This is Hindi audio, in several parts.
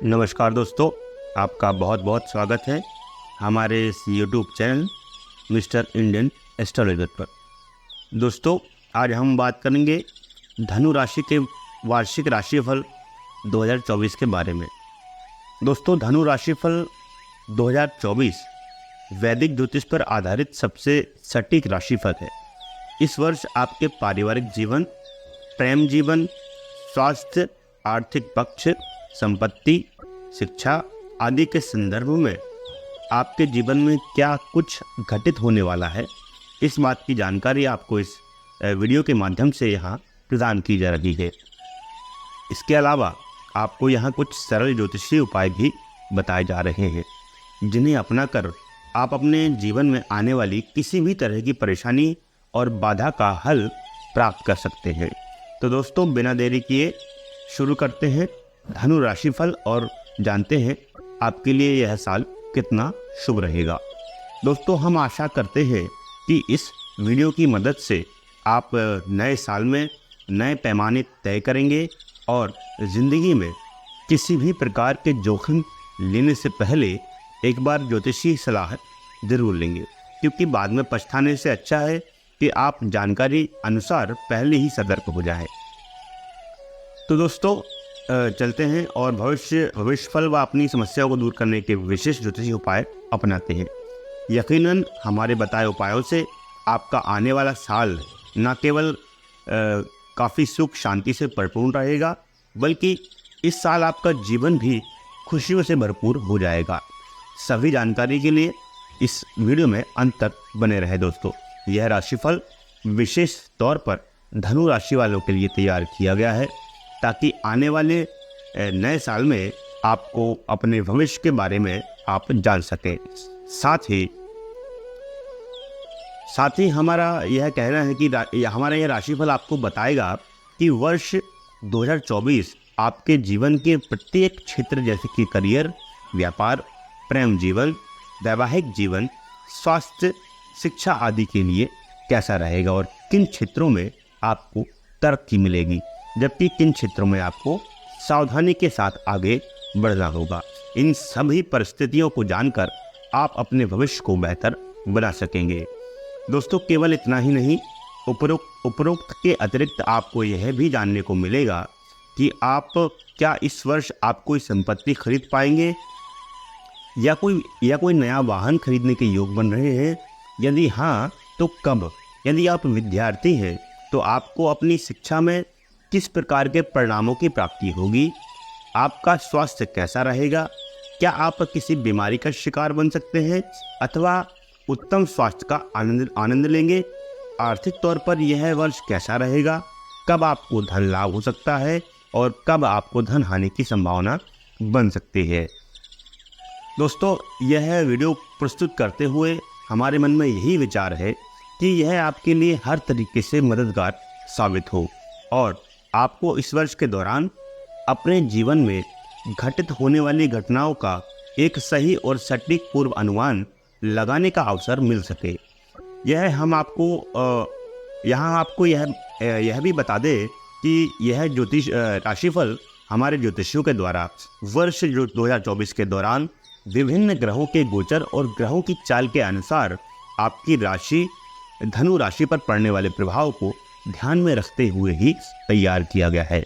नमस्कार दोस्तों, आपका बहुत बहुत स्वागत है हमारे इस YouTube channel mister Indian astrologer पर। दोस्तों, आज हम बात करेंगे धनु राशि के वार्षिक राशिफल 2024 के बारे में। दोस्तों, धनु राशिफल 2024 वैदिक ज्योतिष पर आधारित सबसे सटीक राशिफल है। इस वर्ष आपके पारिवारिक जीवन, प्रेम जीवन, स्वास्थ्य, आर्थिक पक्ष, संपत्ति, शिक्षा आदि के संदर्भ में आपके जीवन में क्या कुछ घटित होने वाला है, इस बात की जानकारी आपको इस वीडियो के माध्यम से यहाँ प्रदान की जा रही है। इसके अलावा आपको यहाँ कुछ सरल ज्योतिषीय उपाय भी बताए जा रहे हैं, जिन्हें अपनाकर आप अपने जीवन में आने वाली किसी भी तरह की परेशानी और बाधा का हल प्राप्त कर सकते हैं। तो दोस्तों, बिना देरी किए शुरू करते हैं धनु राशिफल और जानते हैं आपके लिए यह साल कितना शुभ रहेगा। दोस्तों, हम आशा करते हैं कि इस वीडियो की मदद से आप नए साल में नए पैमाने तय करेंगे और ज़िंदगी में किसी भी प्रकार के जोखिम लेने से पहले एक बार ज्योतिषी सलाह ज़रूर लेंगे, क्योंकि बाद में पछताने से अच्छा है कि आप जानकारी अनुसार पहले ही सतर्क हो जाएं। तो दोस्तों, चलते हैं और भविष्यफल व अपनी समस्याओं को दूर करने के विशेष ज्योतिषी उपाय अपनाते हैं। यकीनन हमारे बताए उपायों से आपका आने वाला साल न केवल काफ़ी सुख शांति से भरपूर रहेगा, बल्कि इस साल आपका जीवन भी खुशियों से भरपूर हो जाएगा। सभी जानकारी के लिए इस वीडियो में अंत तक बने रहे। दोस्तों, यह राशिफल विशेष तौर पर धनु राशि वालों के लिए तैयार किया गया है, ताकि आने वाले नए साल में आपको अपने भविष्य के बारे में आप जान सकें। साथ ही हमारा यह कहना है कि हमारा यह राशिफल आपको बताएगा कि वर्ष 2024 आपके जीवन के प्रत्येक क्षेत्र जैसे कि करियर, व्यापार, प्रेम जीवन, वैवाहिक जीवन, स्वास्थ्य, शिक्षा आदि के लिए कैसा रहेगा और किन क्षेत्रों में आपको तरक्की मिलेगी, जबकि किन क्षेत्रों में आपको सावधानी के साथ आगे बढ़ना होगा। इन सभी परिस्थितियों को जानकर आप अपने भविष्य को बेहतर बना सकेंगे। दोस्तों, केवल इतना ही नहीं, उपरोक्त के अतिरिक्त आपको यह भी जानने को मिलेगा कि आप क्या इस वर्ष आप कोई संपत्ति खरीद पाएंगे या कोई नया वाहन खरीदने के योग बन रहे हैं। यदि हाँ, तो कब। यदि आप विद्यार्थी हैं तो आपको अपनी शिक्षा में किस प्रकार के परिणामों की प्राप्ति होगी। आपका स्वास्थ्य कैसा रहेगा, क्या आप किसी बीमारी का शिकार बन सकते हैं अथवा उत्तम स्वास्थ्य का आनंद लेंगे। आर्थिक तौर पर यह वर्ष कैसा रहेगा, कब आपको धन लाभ हो सकता है और कब आपको धन हानि की संभावना बन सकती है। दोस्तों, यह वीडियो प्रस्तुत करते हुए हमारे मन में यही विचार है कि यह आपके लिए हर तरीके से मददगार साबित हो और आपको इस वर्ष के दौरान अपने जीवन में घटित होने वाली घटनाओं का एक सही और सटीक पूर्व अनुमान लगाने का अवसर मिल सके। यहाँ आपको यह भी बता दें कि यह राशिफल हमारे ज्योतिषियों के द्वारा वर्ष 2024 के दौरान विभिन्न ग्रहों के गोचर और ग्रहों की चाल के अनुसार आपकी राशि धनु राशि पर पड़ने वाले प्रभाव को ध्यान में रखते हुए ही तैयार किया गया है।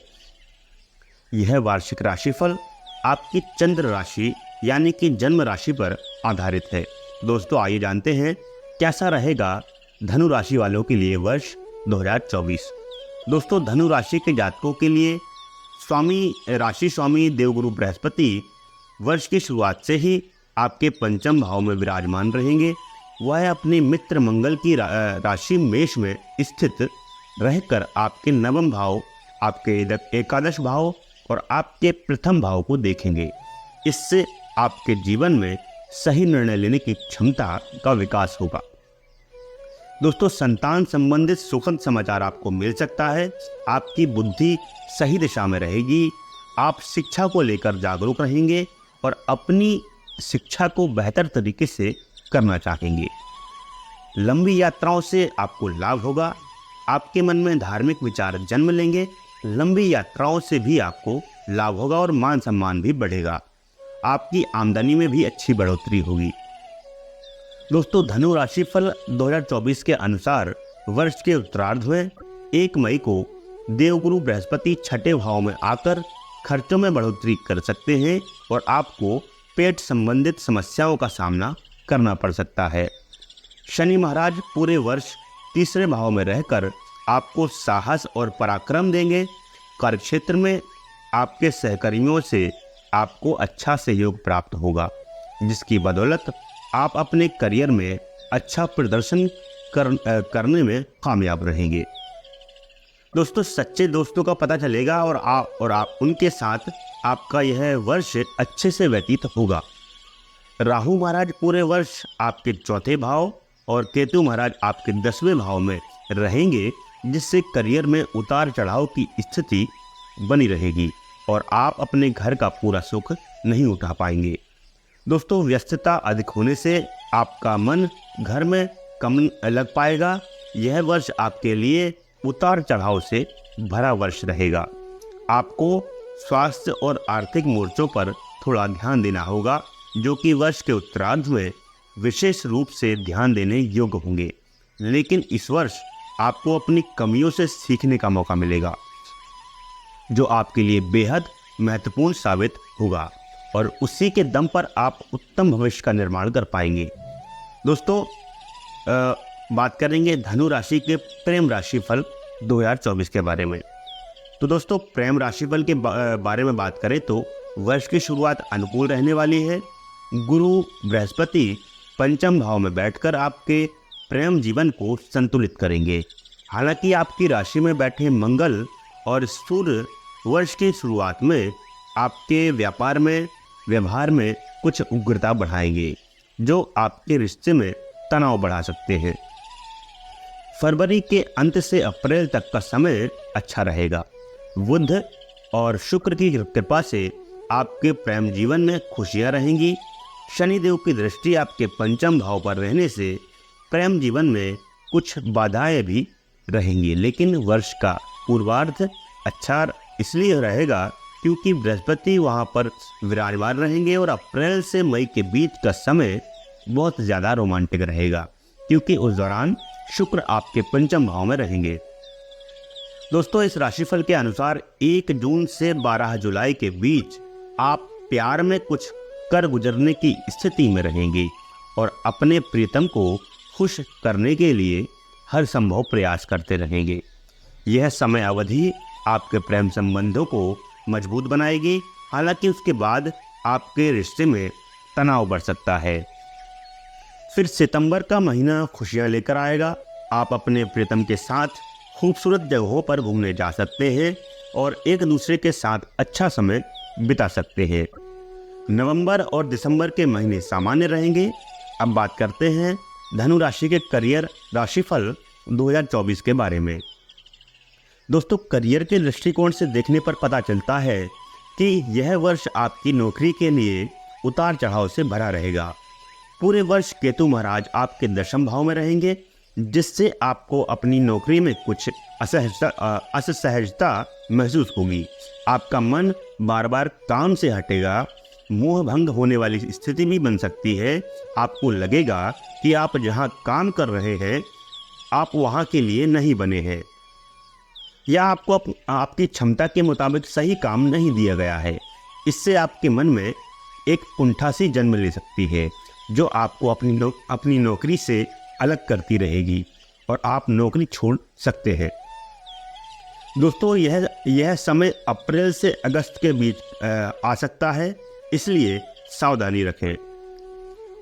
यह वार्षिक राशिफल आपकी चंद्र राशि यानी कि जन्म राशि पर आधारित है। दोस्तों, आइए जानते हैं कैसा रहेगा धनु राशि वालों के लिए वर्ष 2024। दोस्तों, धनु राशि के जातकों के लिए राशि स्वामी देवगुरु बृहस्पति वर्ष की शुरुआत से ही आपके पंचम भाव में विराजमान रहेंगे। वह अपने मित्र मंगल की राशि मेष में स्थित रहकर आपके नवम भाव, आपके एकादश भाव और आपके प्रथम भाव को देखेंगे। इससे आपके जीवन में सही निर्णय लेने की क्षमता का विकास होगा। दोस्तों, संतान संबंधित सुखद समाचार आपको मिल सकता है। आपकी बुद्धि सही दिशा में रहेगी। आप शिक्षा को लेकर जागरूक रहेंगे और अपनी शिक्षा को बेहतर तरीके से करना चाहेंगे। लंबी यात्राओं से आपको लाभ होगा। आपके मन में धार्मिक विचार जन्म लेंगे। लंबी यात्राओं से भी आपको लाभ होगा और मान सम्मान भी बढ़ेगा। आपकी आमदनी में भी अच्छी बढ़ोतरी होगी। दोस्तों, धनु राशिफल 2024 के अनुसार वर्ष के उत्तरार्ध में 1 मई को देवगुरु बृहस्पति छठे भाव में आकर खर्चों में बढ़ोतरी कर सकते हैं और आपको पेट संबंधित समस्याओं का सामना करना पड़ सकता है। शनि महाराज पूरे वर्ष तीसरे भाव में रहकर आपको साहस और पराक्रम देंगे। कार्यक्षेत्र में आपके सहकर्मियों से आपको अच्छा सहयोग प्राप्त होगा, जिसकी बदौलत आप अपने करियर में अच्छा प्रदर्शन करने में कामयाब रहेंगे। दोस्तों, सच्चे दोस्तों का पता चलेगा और आप उनके साथ आपका यह वर्ष अच्छे से व्यतीत होगा। राहु महाराज पूरे वर्ष आपके चौथे भाव और केतु महाराज आपके 10वें भाव में रहेंगे, जिससे करियर में उतार चढ़ाव की स्थिति बनी रहेगी और आप अपने घर का पूरा सुख नहीं उठा पाएंगे। दोस्तों, व्यस्तता अधिक होने से आपका मन घर में कम लग पाएगा। यह वर्ष आपके लिए उतार चढ़ाव से भरा वर्ष रहेगा। आपको स्वास्थ्य और आर्थिक मोर्चों पर थोड़ा ध्यान देना होगा, जो कि वर्ष के उत्तरार्ध में विशेष रूप से ध्यान देने योग्य होंगे। लेकिन इस वर्ष आपको अपनी कमियों से सीखने का मौका मिलेगा, जो आपके लिए बेहद महत्वपूर्ण साबित होगा और उसी के दम पर आप उत्तम भविष्य का निर्माण कर पाएंगे। दोस्तों, बात करेंगे धनु राशि के प्रेम राशि फल 2024 के बारे में। तो दोस्तों, प्रेम राशिफल के बारे में बात करें तो वर्ष की शुरुआत अनुकूल रहने वाली है। गुरु बृहस्पति पंचम भाव में बैठकर आपके प्रेम जीवन को संतुलित करेंगे। हालांकि आपकी राशि में बैठे मंगल और सूर्य वर्ष की शुरुआत में आपके व्यवहार में कुछ उग्रता बढ़ाएंगे, जो आपके रिश्ते में तनाव बढ़ा सकते हैं। फरवरी के अंत से अप्रैल तक का समय अच्छा रहेगा। बुध और शुक्र की कृपा से आपके प्रेम जीवन में खुशियां रहेंगी। शनिदेव की दृष्टि आपके पंचम भाव पर रहने से प्रेम जीवन में कुछ बाधाएं भी रहेंगी, लेकिन वर्ष का पूर्वार्ध अच्छा इसलिए रहेगा क्योंकि बृहस्पति वहां पर विराजमान रहेंगे और अप्रैल से मई के बीच का समय बहुत ज़्यादा रोमांटिक रहेगा, क्योंकि उस दौरान शुक्र आपके पंचम भाव में रहेंगे। दोस्तों, इस राशिफल के अनुसार 1 जून से 12 जुलाई के बीच आप प्यार में कुछ कर गुजरने की स्थिति में रहेंगे और अपने प्रियतम को खुश करने के लिए हर संभव प्रयास करते रहेंगे। यह समय अवधि आपके प्रेम संबंधों को मजबूत बनाएगी। हालांकि उसके बाद आपके रिश्ते में तनाव बढ़ सकता है। फिर सितंबर का महीना खुशियां लेकर आएगा। आप अपने प्रियतम के साथ खूबसूरत जगहों पर घूमने जा सकते हैं और एक दूसरे के साथ अच्छा समय बिता सकते हैं। नवंबर और दिसंबर के महीने सामान्य रहेंगे। अब बात करते हैं धनु राशि के करियर राशिफल 2024 के बारे में। दोस्तों, करियर के दृष्टिकोण से देखने पर पता चलता है कि यह वर्ष आपकी नौकरी के लिए उतार चढ़ाव से भरा रहेगा। पूरे वर्ष केतु महाराज आपके 10वें भाव में रहेंगे, जिससे आपको अपनी नौकरी में कुछ असहजता महसूस होगी। आपका मन बार बार काम से हटेगा। मोह भंग होने वाली स्थिति भी बन सकती है। आपको लगेगा कि आप जहां काम कर रहे हैं आप वहां के लिए नहीं बने हैं, या आपको आपकी क्षमता के मुताबिक सही काम नहीं दिया गया है। इससे आपके मन में एक कुंठा सी जन्म ले सकती है, जो आपको अपनी नौकरी से अलग करती रहेगी और आप नौकरी छोड़ सकते हैं। दोस्तों, यह समय अप्रैल से अगस्त के बीच आ सकता है, इसलिए सावधानी रखें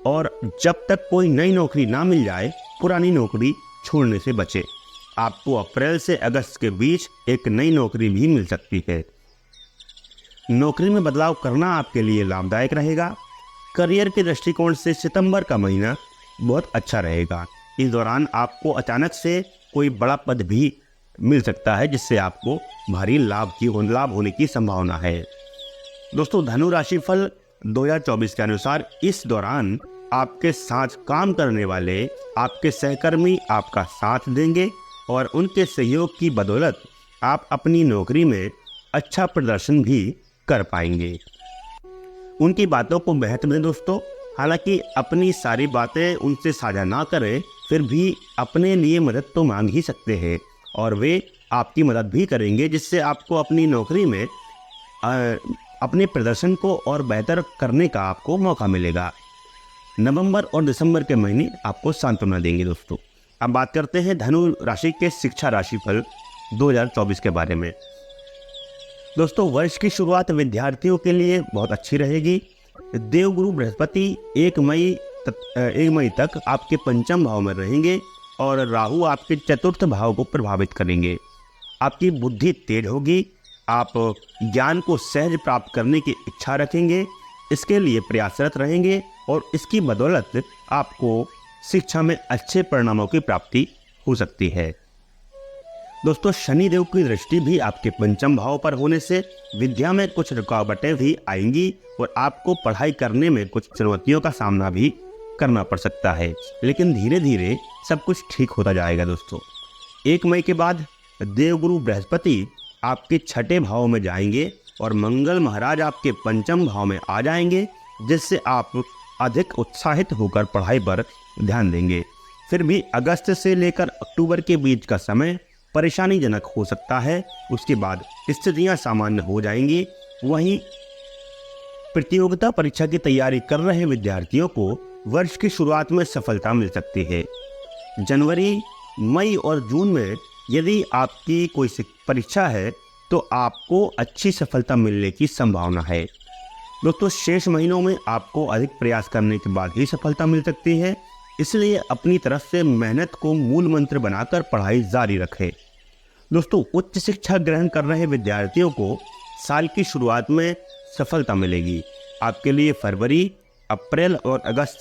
और जब तक कोई नई नौकरी ना मिल जाए पुरानी नौकरी छोड़ने से बचें। आपको अप्रैल से अगस्त के बीच एक नई नौकरी भी मिल सकती है। नौकरी में बदलाव करना आपके लिए लाभदायक रहेगा। करियर के दृष्टिकोण से सितंबर का महीना बहुत अच्छा रहेगा। इस दौरान आपको अचानक से कोई बड़ा पद भी मिल सकता है, जिससे आपको भारी लाभ होने की संभावना है। दोस्तों, धनु राशि फल 2024 के अनुसार इस दौरान आपके साथ काम करने वाले आपके सहकर्मी आपका साथ देंगे और उनके सहयोग की बदौलत आप अपनी नौकरी में अच्छा प्रदर्शन भी कर पाएंगे। उनकी बातों को महत्व दें दोस्तों। हालांकि अपनी सारी बातें उनसे साझा ना करें, फिर भी अपने लिए मदद तो मांग ही सकते हैं और वे आपकी मदद भी करेंगे, जिससे आपको अपनी नौकरी में अपने प्रदर्शन को और बेहतर करने का आपको मौका मिलेगा। नवंबर और दिसंबर के महीने आपको सांत्वना देंगे दोस्तों। अब बात करते हैं धनु राशि के शिक्षा राशिफल 2024 के बारे में। दोस्तों, वर्ष की शुरुआत विद्यार्थियों के लिए बहुत अच्छी रहेगी। देवगुरु बृहस्पति 1 मई तक आपके पंचम भाव में रहेंगे और राहु आपके चतुर्थ भाव को प्रभावित करेंगे। आपकी बुद्धि तेज होगी, आप ज्ञान को सहज प्राप्त करने की इच्छा रखेंगे, इसके लिए प्रयासरत रहेंगे और इसकी बदौलत आपको शिक्षा में अच्छे परिणामों की प्राप्ति हो सकती है। दोस्तों, शनिदेव की दृष्टि भी आपके पंचम भाव पर होने से विद्या में कुछ रुकावटें भी आएंगी और आपको पढ़ाई करने में कुछ चुनौतियों का सामना भी करना पड़ सकता है, लेकिन धीरे धीरे सब कुछ ठीक होता जाएगा दोस्तों। 1 मई के बाद देवगुरु बृहस्पति आपके छठे भाव में जाएंगे और मंगल महाराज आपके पंचम भाव में आ जाएंगे, जिससे आप अधिक उत्साहित होकर पढ़ाई पर ध्यान देंगे। फिर भी अगस्त से लेकर अक्टूबर के बीच का समय परेशानीजनक हो सकता है, उसके बाद स्थितियां सामान्य हो जाएंगी। वहीं प्रतियोगिता परीक्षा की तैयारी कर रहे विद्यार्थियों को वर्ष की शुरुआत में सफलता मिल सकती है। जनवरी, मई और जून में यदि आपकी कोई परीक्षा है तो आपको अच्छी सफलता मिलने की संभावना है। दोस्तों, शेष महीनों में आपको अधिक प्रयास करने के बाद ही सफलता मिल सकती है, इसलिए अपनी तरफ से मेहनत को मूल मंत्र बनाकर पढ़ाई जारी रखें। दोस्तों, उच्च शिक्षा ग्रहण कर रहे विद्यार्थियों को साल की शुरुआत में सफलता मिलेगी। आपके लिए फरवरी, अप्रैल और अगस्त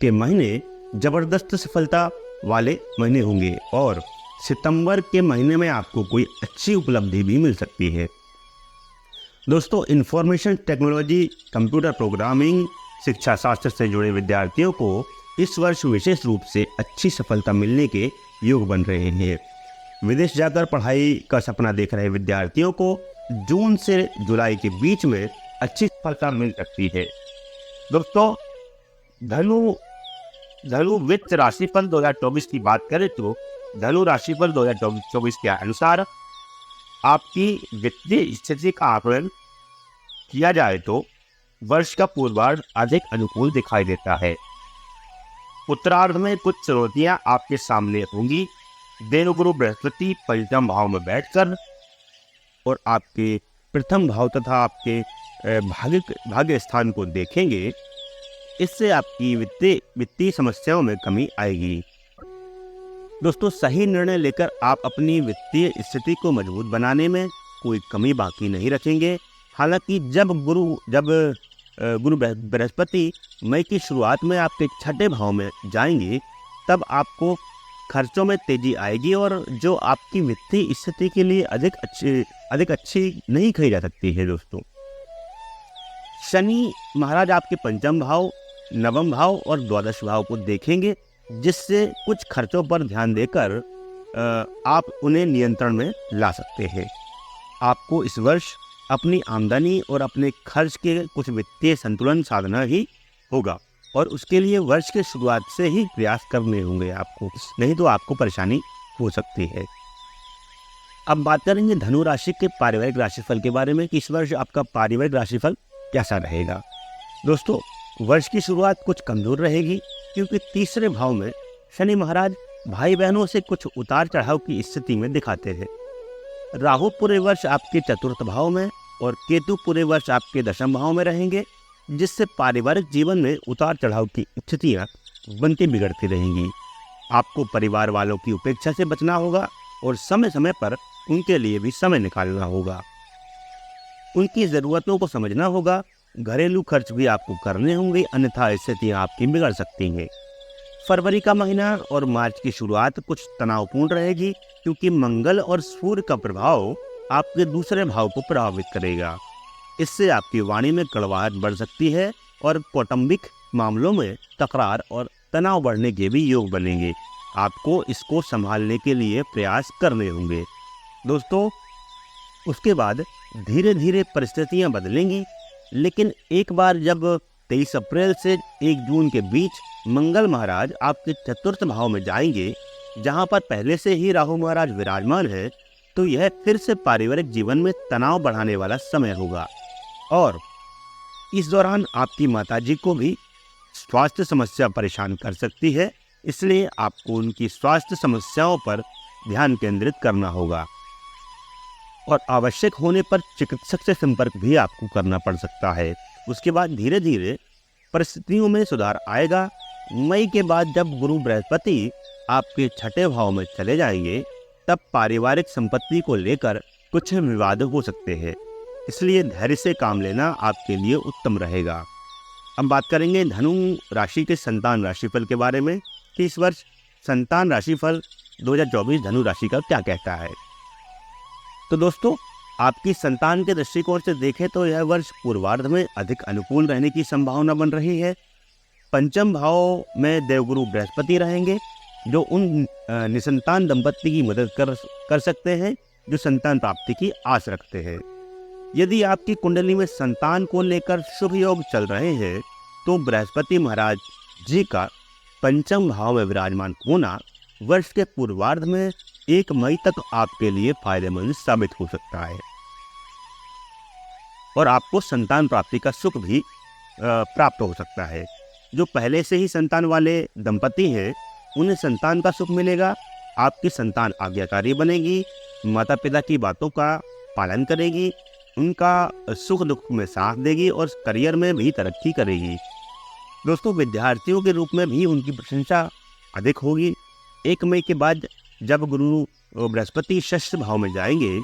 के महीने जबरदस्त सफलता वाले महीने होंगे और सितंबर के महीने में आपको कोई अच्छी उपलब्धि भी मिल सकती है। दोस्तों, इंफॉर्मेशन टेक्नोलॉजी, कंप्यूटर प्रोग्रामिंग, शिक्षा शास्त्र से जुड़े विद्यार्थियों को इस वर्ष विशेष रूप से अच्छी सफलता मिलने के योग बन रहे हैं। विदेश जाकर पढ़ाई का सपना देख रहे विद्यार्थियों को जून से जुलाई के बीच में अच्छी सफलता मिल सकती है। दोस्तों, धनु वित्त राशिफल 2024 की बात करें तो धनु राशिफल 2024 के अनुसार आपकी वित्तीय स्थिति का आकलन किया जाए तो वर्ष का पूर्वार्ध अधिक अनुकूल दिखाई देता है। उत्तरार्ध में कुछ चुनौतियां आपके सामने होंगी। देवगुरु बृहस्पति पंचम भाव में बैठकर और आपके प्रथम भाव तथा आपके भाग्य स्थान को देखेंगे, इससे आपकी वित्तीय समस्याओं में कमी आएगी। दोस्तों, सही निर्णय लेकर आप अपनी वित्तीय स्थिति को मजबूत बनाने में कोई कमी बाकी नहीं रखेंगे। हालांकि जब गुरु बृहस्पति मई की शुरुआत में आपके छठे भाव में जाएंगे, तब आपको खर्चों में तेजी आएगी और जो आपकी वित्तीय स्थिति के लिए अधिक अच्छी नहीं कही जा सकती है। दोस्तों, शनि महाराज आपके पंचम भाव, नवम भाव और द्वादश भाव को देखेंगे, जिससे कुछ खर्चों पर ध्यान देकर आप उन्हें नियंत्रण में ला सकते हैं। आपको इस वर्ष अपनी आमदनी और अपने खर्च के कुछ वित्तीय संतुलन साधना ही होगा और उसके लिए वर्ष के शुरुआत से ही प्रयास करने होंगे आपको, नहीं तो आपको परेशानी हो सकती है। अब बात करेंगे धनु राशि के पारिवारिक राशिफल के बारे में कि इस वर्ष आपका पारिवारिक राशिफल कैसा रहेगा। दोस्तों, वर्ष की शुरुआत कुछ कमजोर रहेगी क्योंकि तीसरे भाव में शनि महाराज भाई बहनों से कुछ उतार चढ़ाव की स्थिति में दिखाते हैं। राहु पूरे वर्ष आपके चतुर्थ भाव में और केतु पूरे वर्ष आपके दशम भाव में रहेंगे, जिससे पारिवारिक जीवन में उतार चढ़ाव की स्थितियाँ बनती बिगड़ती रहेंगी। आपको परिवार वालों की उपेक्षा से बचना होगा और समय समय पर उनके लिए भी समय निकालना होगा। उनकी ज़रूरतों को समझना होगा। घरेलू खर्च भी आपको करने होंगे, अन्यथा स्थितियाँ आपकी बिगड़ सकती हैं। फरवरी का महीना और मार्च की शुरुआत कुछ तनावपूर्ण रहेगी क्योंकि मंगल और सूर्य का प्रभाव आपके दूसरे भाव को प्रभावित करेगा। इससे आपकी वाणी में कड़वाहट बढ़ सकती है और कौटुंबिक मामलों में तकरार और तनाव बढ़ने के भी योग बनेंगे। आपको इसको संभालने के लिए प्रयास करने होंगे। दोस्तों, उसके बाद धीरे धीरे परिस्थितियां बदलेंगी, लेकिन एक बार जब 23 अप्रैल से 1 जून के बीच मंगल महाराज आपके चतुर्थ भाव में जाएंगे, जहां पर पहले से ही राहु महाराज विराजमान है, तो यह फिर से पारिवारिक जीवन में तनाव बढ़ाने वाला समय होगा। और इस दौरान आपकी माताजी को भी स्वास्थ्य समस्या परेशान कर सकती है, इसलिए आपको उनकी स्वास्थ्य समस्याओं पर ध्यान केंद्रित करना होगा और आवश्यक होने पर चिकित्सक से संपर्क भी आपको करना पड़ सकता है। उसके बाद धीरे धीरे परिस्थितियों में सुधार आएगा। मई के बाद जब गुरु बृहस्पति आपके छठे भाव में चले जाएंगे, तब पारिवारिक संपत्ति को लेकर कुछ विवाद हो सकते हैं, इसलिए धैर्य से काम लेना आपके लिए उत्तम रहेगा। अब बात करेंगे धनु राशि के संतान राशिफल के बारे में कि इस वर्ष संतान राशिफल 2024 धनु राशि का क्या कहता है। तो दोस्तों, आपकी संतान के दृष्टिकोण से देखें तो यह वर्ष पूर्वार्ध में अधिक अनुकूल रहने की संभावना बन रही है। पंचम भाव में देवगुरु बृहस्पति रहेंगे, जो उन निसंतान दंपत्ति की मदद कर सकते हैं जो संतान प्राप्ति की आस रखते हैं। यदि आपकी कुंडली में संतान को लेकर शुभ योग चल रहे हैं, तो बृहस्पति महाराज जी का पंचम भाव में विराजमान होना वर्ष के पूर्वार्ध में 1 मई तक आपके लिए फायदेमंद साबित हो सकता है और आपको संतान प्राप्ति का सुख भी प्राप्त हो सकता है। जो पहले से ही संतान वाले दंपति हैं, उन्हें संतान का सुख मिलेगा। आपकी संतान आज्ञाकारी बनेगी, माता पिता की बातों का पालन करेगी, उनका सुख दुख में साथ देगी और करियर में भी तरक्की करेगी। दोस्तों, विद्यार्थियों के रूप में भी उनकी प्रशंसा अधिक होगी। 1 मई के बाद जब गुरु बृहस्पति षष्ठ भाव में जाएंगे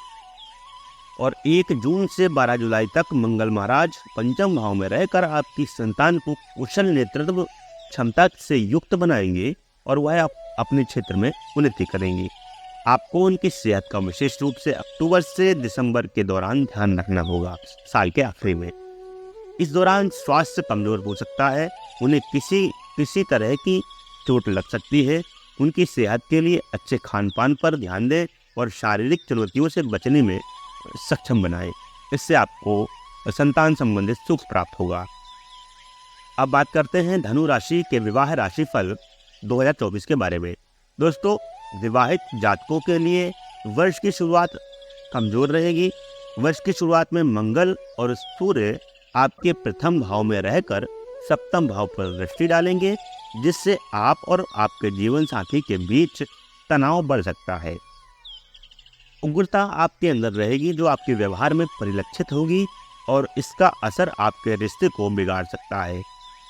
और 1 जून से 12 जुलाई तक मंगल महाराज पंचम भाव में रहकर आपकी संतान को कुशल नेतृत्व क्षमता से युक्त बनाएंगे और वह अपने क्षेत्र में उन्नति करेंगे। आपको उनकी सेहत का विशेष रूप से अक्टूबर से दिसंबर के दौरान ध्यान रखना होगा, साल के आखिरी में। इस दौरान स्वास्थ्य कमजोर हो सकता है, उन्हें किसी तरह की चोट लग सकती है। उनकी सेहत के लिए अच्छे खान पान पर ध्यान दें और शारीरिक चुनौतियों से बचने में सक्षम बनाएं। इससे आपको संतान संबंधित सुख प्राप्त होगा। अब बात करते हैं धनु राशि के विवाह राशिफल 2024 के बारे में। दोस्तों, विवाहित जातकों के लिए वर्ष की शुरुआत कमजोर रहेगी। वर्ष की शुरुआत में मंगल और सूर्य आपके प्रथम भाव में रहकर सप्तम भाव पर दृष्टि डालेंगे, जिससे आप और आपके जीवन साथी के बीच तनाव बढ़ सकता है। उग्रता आपके अंदर रहेगी, जो आपके व्यवहार में परिलक्षित होगी और इसका असर आपके रिश्ते को बिगाड़ सकता है।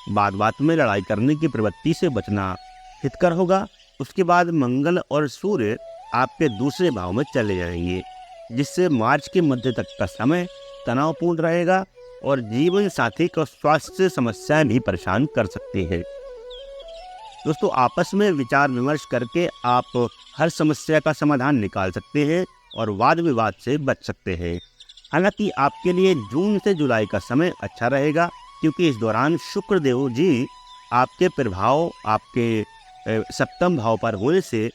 बात बात में लड़ाई करने की प्रवृत्ति से बचना हितकर होगा। उसके बाद मंगल और सूर्य आपके दूसरे भाव में चले जाएंगे, जिससे मार्च के मध्य तक का समय तनावपूर्ण रहेगा और जीवन साथी को स्वास्थ्य समस्याएं भी परेशान कर सकती है। दोस्तों, आपस में विचार विमर्श करके आप हर समस्या का समाधान निकाल सकते हैं और वाद विवाद से बच सकते हैं। हालांकि आपके लिए जून से जुलाई का समय अच्छा रहेगा, क्योंकि इस दौरान शुक्र देव जी आपके प्रभाव आपके सप्तम भाव पर होने से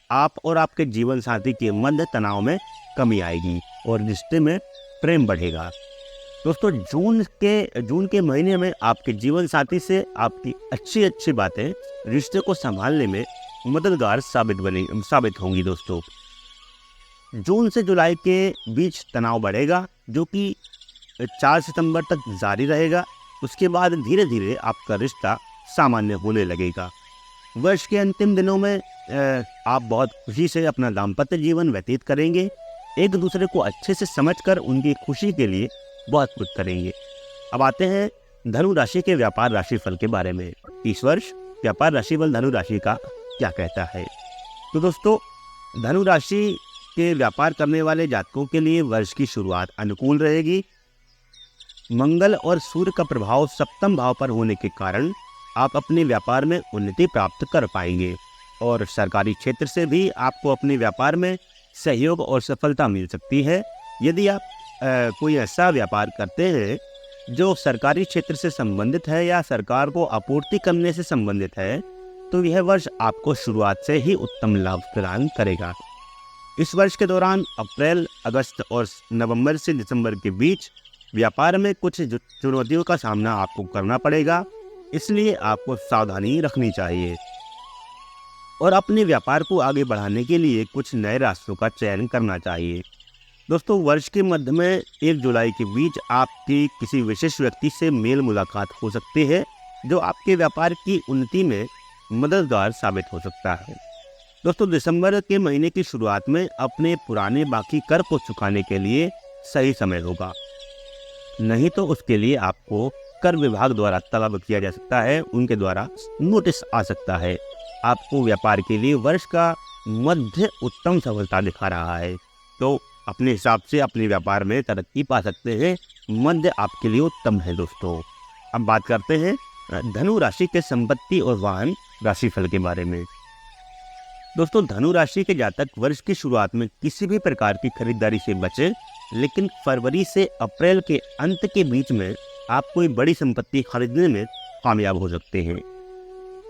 आप और आपके जीवन साथी के मध्य तनाव में कमी आएगी और रिश्ते में प्रेम बढ़ेगा। दोस्तों, जून के महीने में आपके जीवन साथी से आपकी अच्छी बातें रिश्ते को संभालने में मददगार साबित होंगी। दोस्तों, जून से जुलाई के बीच तनाव बढ़ेगा, जो कि 4 सितंबर तक जारी रहेगा। उसके बाद धीरे धीरे आपका रिश्ता सामान्य होने लगेगा। वर्ष के अंतिम दिनों में आप बहुत खुशी से अपना दाम्पत्य जीवन व्यतीत करेंगे। एक दूसरे को अच्छे से समझकर उनकी खुशी के लिए बहुत कुछ करेंगे। अब आते हैं धनु राशि के व्यापार राशिफल के बारे में। इस वर्ष व्यापार राशिफल धनु राशि का क्या कहता है। तो दोस्तों, धनु राशि के व्यापार करने वाले जातकों के लिए वर्ष की शुरुआत अनुकूल रहेगी। मंगल और सूर्य का प्रभाव सप्तम भाव पर होने के कारण आप अपने व्यापार में उन्नति प्राप्त कर पाएंगे और सरकारी क्षेत्र से भी आपको अपने व्यापार में सहयोग और सफलता मिल सकती है। यदि आप कोई ऐसा व्यापार करते हैं जो सरकारी क्षेत्र से संबंधित है या सरकार को आपूर्ति करने से संबंधित है, तो यह वर्ष आपको शुरुआत से ही उत्तम लाभ प्रदान करेगा। इस वर्ष के दौरान अप्रैल, अगस्त और नवंबर से दिसंबर के बीच व्यापार में कुछ चुनौतियों का सामना आपको करना पड़ेगा, इसलिए आपको सावधानी रखनी चाहिए और अपने व्यापार को आगे बढ़ाने के लिए कुछ नए रास्तों का चयन करना चाहिए। दोस्तों, वर्ष के मध्य में 1 जुलाई के बीच आपकी किसी विशेष व्यक्ति से मेल मुलाकात हो सकती है, जो आपके व्यापार की उन्नति में मददगार साबित हो सकता है। दोस्तों, दिसंबर के महीने की शुरुआत में अपने पुराने बाकी कर को चुकाने के लिए सही समय होगा, नहीं तो उसके लिए आपको कर विभाग द्वारा तलब किया जा सकता है, उनके द्वारा नोटिस आ सकता है। आपको व्यापार के लिए वर्ष का मध्य उत्तम सफलता दिखा रहा है, तो अपने हिसाब से अपने व्यापार में तरक्की पा सकते हैं। मध्य आपके लिए उत्तम है। दोस्तों, अब बात करते हैं धनु राशि के संपत्ति और वाहन राशिफल के बारे में। दोस्तों, धनु राशि के जातक वर्ष की शुरुआत में किसी भी प्रकार की खरीदारी से बचे, लेकिन फरवरी से अप्रैल के अंत के बीच में आप कोई बड़ी संपत्ति खरीदने में कामयाब हो सकते हैं।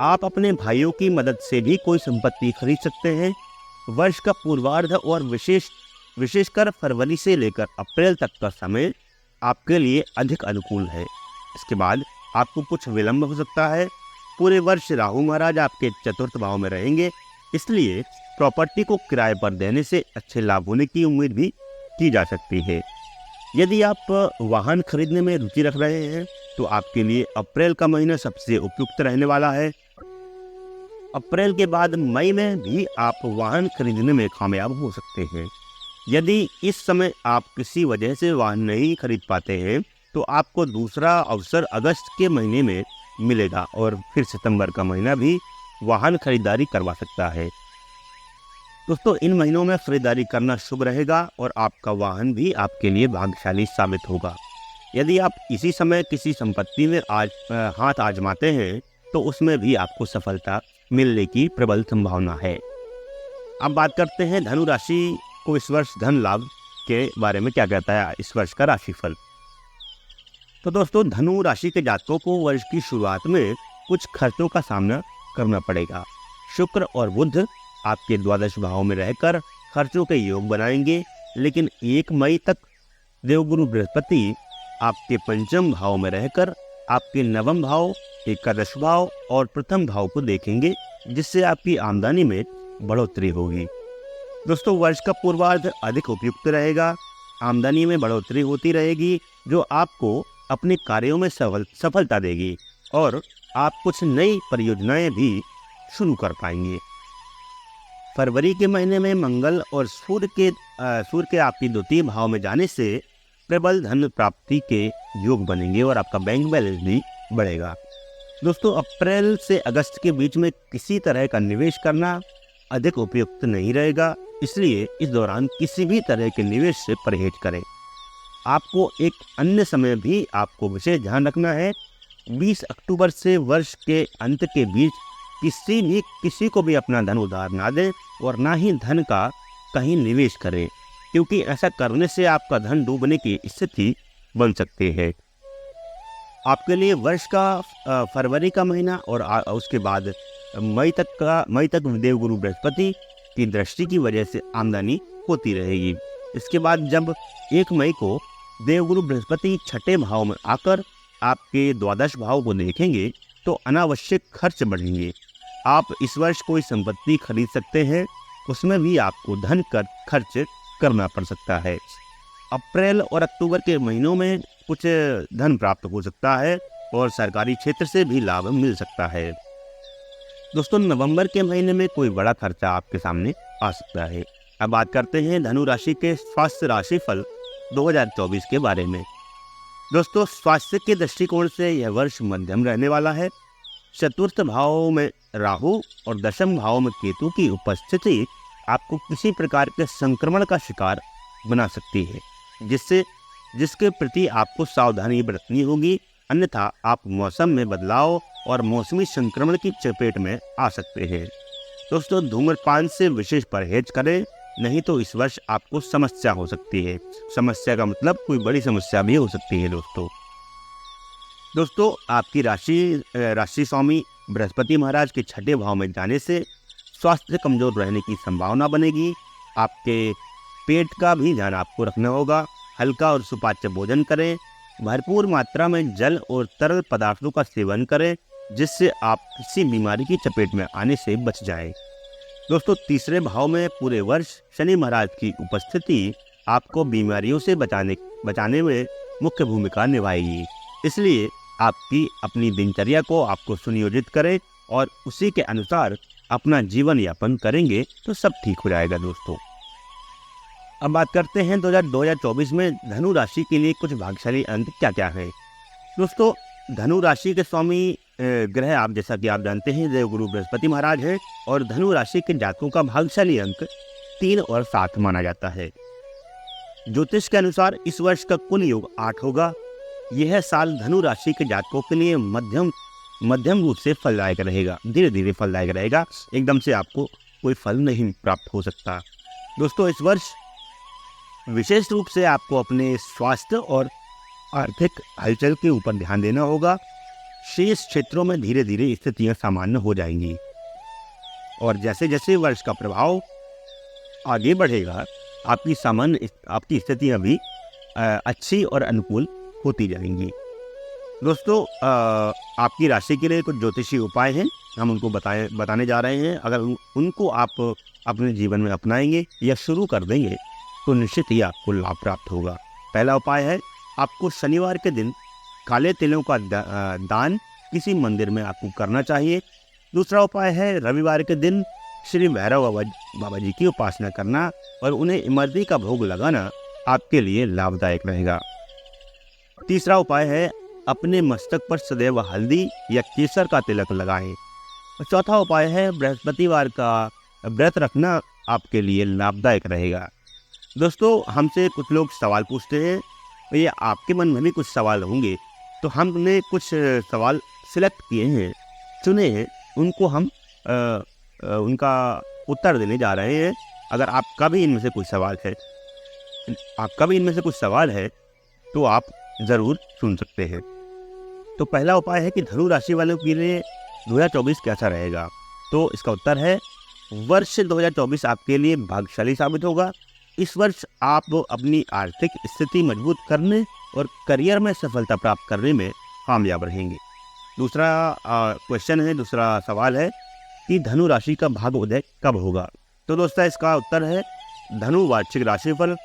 आप अपने भाइयों की मदद से भी कोई संपत्ति खरीद सकते हैं। वर्ष का पूर्वार्ध और विशेषकर फरवरी से लेकर अप्रैल तक का समय आपके लिए अधिक अनुकूल है। इसके बाद आपको कुछ विलंब हो सकता है। पूरे वर्ष राहु महाराज आपके चतुर्थ भाव में रहेंगे, इसलिए प्रॉपर्टी को किराए पर देने से अच्छे लाभ होने की उम्मीद भी की जा सकती है। यदि आप वाहन खरीदने में रुचि रख रहे हैं तो आपके लिए अप्रैल का महीना सबसे उपयुक्त रहने वाला है। अप्रैल के बाद मई में भी आप वाहन खरीदने में कामयाब हो सकते हैं। यदि इस समय आप किसी वजह से वाहन नहीं खरीद पाते हैं तो आपको दूसरा अवसर अगस्त के महीने में मिलेगा और फिर सितंबर का महीना भी वाहन खरीदारी करवा सकता है। दोस्तों, इन महीनों में खरीदारी करना शुभ रहेगा और आपका वाहन भी आपके लिए भाग्यशाली साबित होगा। यदि आप इसी समय किसी संपत्ति में हाथ आजमाते हैं तो उसमें भी आपको सफलता मिलने की प्रबल संभावना है। अब बात करते हैं धनु राशि को इस वर्ष धन लाभ के बारे में क्या कहता है इस वर्ष का राशिफल। तो दोस्तों, धनु राशि के जातकों को वर्ष की शुरुआत में कुछ खर्चों का सामना करना पड़ेगा। शुक्र और बुध आपके द्वादश भाव में रहकर खर्चों के योग बनाएंगे, लेकिन 1 मई तक देवगुरु बृहस्पति आपके पंचम भाव में रहकर आपके नवम भाव, एकादश भाव और प्रथम भाव को देखेंगे, जिससे आपकी आमदनी में बढ़ोतरी होगी। दोस्तों, वर्ष का पूर्वार्ध अधिक उपयुक्त रहेगा। आमदनी में बढ़ोतरी होती रहेगी, जो आपको अपने कार्यों में सफलता देगी और आप कुछ नई परियोजनाएं भी शुरू कर पाएंगे। फरवरी के महीने में मंगल और सूर्य के आपकी द्वितीय भाव में जाने से प्रबल धन प्राप्ति के योग बनेंगे और आपका बैंक बैलेंस भी बढ़ेगा। दोस्तों, अप्रैल से अगस्त के बीच में किसी तरह का निवेश करना अधिक उपयुक्त नहीं रहेगा, इसलिए इस दौरान किसी भी तरह के निवेश से परहेज करें। आपको एक अन्य समय भी आपको विशेष ध्यान रखना है। 20 अक्टूबर से वर्ष के अंत के बीच किसी को भी अपना धन उधार ना दें और ना ही धन का कहीं निवेश करें, क्योंकि ऐसा करने से आपका धन डूबने की स्थिति बन सकती है। आपके लिए वर्ष का फरवरी का महीना और उसके बाद मई तक देवगुरु बृहस्पति की दृष्टि की वजह से आमदनी होती रहेगी। इसके बाद जब 1 मई को देवगुरु बृहस्पति छठे भाव में आकर आपके द्वादश भाव को देखेंगे तो अनावश्यक खर्च बढ़ेंगे। आप इस वर्ष कोई संपत्ति खरीद सकते हैं, उसमें भी आपको धन खर्च करना पड़ सकता है। अप्रैल और अक्टूबर के महीनों में कुछ धन प्राप्त हो सकता है और सरकारी क्षेत्र से भी लाभ मिल सकता है। दोस्तों, नवंबर के महीने में कोई बड़ा खर्चा आपके सामने आ सकता है। अब बात करते हैं धनु राशि के स्वास्थ्य राशिफल 2024 के बारे में। दोस्तों, स्वास्थ्य के दृष्टिकोण से यह वर्ष मध्यम रहने वाला है। चतुर्थ भाव में राहु और दशम भाव में केतु की उपस्थिति आपको किसी प्रकार के संक्रमण का शिकार बना सकती है, जिसके प्रति आपको सावधानी बरतनी होगी, अन्यथा आप मौसम में बदलाव और मौसमी संक्रमण की चपेट में आ सकते हैं। दोस्तों, धूम्रपान से विशेष परहेज करें, नहीं तो इस वर्ष आपको समस्या हो सकती है। समस्या का मतलब कोई बड़ी समस्या भी हो सकती है। दोस्तों, आपकी राशि स्वामी बृहस्पति महाराज के छठे भाव में जाने से स्वास्थ्य कमजोर रहने की संभावना बनेगी। आपके पेट का भी ध्यान आपको रखना होगा। हल्का और सुपाच्य भोजन करें, भरपूर मात्रा में जल और तरल पदार्थों का सेवन करें, जिससे आप किसी बीमारी की चपेट में आने से बच जाएं। दोस्तों, तीसरे भाव में पूरे वर्ष शनि महाराज की उपस्थिति आपको बीमारियों से बचाने में मुख्य भूमिका निभाएगी। इसलिए आपकी अपनी दिनचर्या को आपको सुनियोजित करें और उसी के अनुसार अपना जीवन यापन करेंगे तो सब ठीक हो जाएगा। दोस्तों, अब बात करते हैं 2024 में धनु राशि के लिए कुछ भाग्यशाली अंक क्या क्या है। दोस्तों, धनु राशि के स्वामी ग्रह आप जैसा कि आप जानते हैं देवगुरु बृहस्पति महाराज है और धनु राशि के जातकों का भाग्यशाली अंक 3 और 7 माना जाता है। ज्योतिष के अनुसार इस वर्ष का कुल योग 8 होगा। यह साल धनु राशि के जातकों के लिए मध्यम रूप से फलदायक रहेगा, धीरे धीरे फलदायक रहेगा, एकदम से आपको कोई फल नहीं प्राप्त हो सकता। दोस्तों, इस वर्ष विशेष रूप से आपको अपने स्वास्थ्य और आर्थिक हलचल के ऊपर ध्यान देना होगा। शेष क्षेत्रों में धीरे धीरे स्थितियां सामान्य हो जाएंगी और जैसे जैसे वर्ष का प्रभाव आगे बढ़ेगा आपकी स्थितियां भी अच्छी और अनुकूल होती जाएंगी। दोस्तों, आपकी राशि के लिए कुछ ज्योतिषी उपाय हैं, हम उनको बताने जा रहे हैं। अगर उनको आप अपने जीवन में अपनाएंगे या शुरू कर देंगे तो निश्चित ही आपको लाभ प्राप्त होगा। पहला उपाय है, आपको शनिवार के दिन काले तिलों का दान किसी मंदिर में आपको करना चाहिए। दूसरा उपाय है, रविवार के दिन श्री भैरव बाबा जी की उपासना करना और उन्हें इमरती का भोग लगाना आपके लिए लाभदायक रहेगा। तीसरा उपाय है, अपने मस्तक पर सदैव हल्दी या केसर का तिलक लगाएं। और चौथा उपाय है, बृहस्पतिवार का व्रत रखना आपके लिए लाभदायक रहेगा। दोस्तों, हमसे कुछ लोग सवाल पूछते हैं, ये आपके मन में भी कुछ सवाल होंगे, तो हमने कुछ सवाल सिलेक्ट किए हैं, चुने हैं, उनको हम उनका उत्तर देने जा रहे हैं। अगर आपका भी इनमें से कुछ सवाल है तो आप ज़रूर सुन सकते हैं। तो पहला उपाय है कि धनु राशि वालों के लिए 2024 कैसा रहेगा। तो इसका उत्तर है, वर्ष 2024 आपके लिए भाग्यशाली साबित होगा। इस वर्ष आप अपनी आर्थिक स्थिति मजबूत करने और करियर में सफलता प्राप्त करने में कामयाब रहेंगे। दूसरा सवाल है कि धनु राशि का भाग्योदय कब होगा। तो दोस्तों, इसका उत्तर है, धनु वार्षिक राशिफल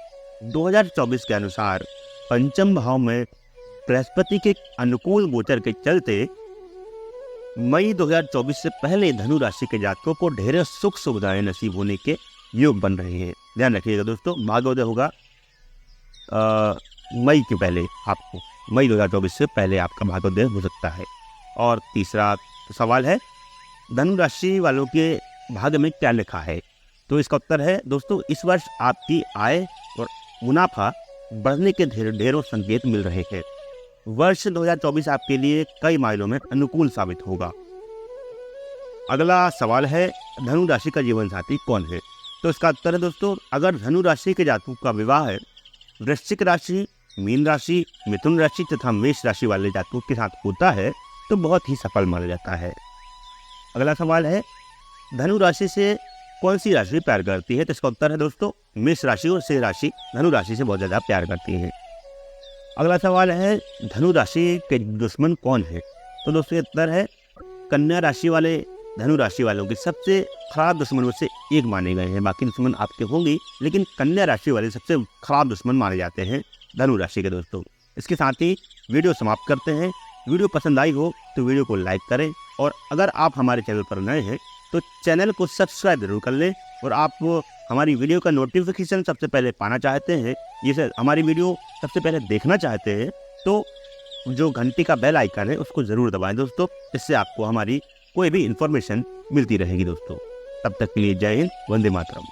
2024 के अनुसार पंचम भाव में बृहस्पति के अनुकूल गोचर के चलते मई 2024 से पहले धनु राशि के जातकों को ढेर सुख सुविधाएं नसीब होने के योग बन रहे हैं। ध्यान रखिएगा दोस्तों, भाग्योदय होगा मई 2024 से पहले आपका भाग्योदय हो सकता है। और तीसरा सवाल है, धनु राशि वालों के भाग्य में क्या लिखा है। तो इसका उत्तर है, दोस्तों, इस वर्ष आपकी आय और मुनाफा बढ़ने के ढेरों संकेत मिल रहे हैं। वर्ष 2024 आपके लिए कई मायनों में अनुकूल साबित होगा। अगला सवाल है, धनु राशि का जीवन साथी कौन है। तो इसका उत्तर है, दोस्तों, अगर धनु राशि के जातकों का विवाह है वृश्चिक राशि, मीन राशि, मिथुन राशि तथा मेष राशि वाले जातकों के साथ होता है तो बहुत ही सफल माना जाता है। अगला सवाल है, धनु राशि से कौन सी राशि प्यार करती है। तो इसका उत्तर है, दोस्तों, मेष राशि और सिंह राशि धनु राशि से बहुत ज़्यादा प्यार करती है। अगला सवाल है, धनु राशि के दुश्मन कौन है। तो दोस्तों, ये उत्तर है, कन्या राशि वाले धनु राशि वालों के सबसे खराब दुश्मनों से एक माने गए हैं। बाकी दुश्मन आपके होंगे, लेकिन कन्या राशि वाले सबसे खराब दुश्मन माने जाते हैं धनु राशि के। दोस्तों, इसके साथ ही वीडियो समाप्त करते हैं। वीडियो पसंद आई हो तो वीडियो को लाइक करें और अगर आप हमारे चैनल पर नए हैं तो चैनल को सब्सक्राइब जरूर कर लें। और आप हमारी वीडियो का नोटिफिकेशन सबसे पहले पाना चाहते हैं, ये हमारी वीडियो सबसे पहले देखना चाहते हैं, तो जो घंटी का बेल आइकन है उसको ज़रूर दबाएं दोस्तों। इससे आपको हमारी कोई भी इन्फॉर्मेशन मिलती रहेगी दोस्तों। तब तक के लिए जय हिंद, वंदे मातरम।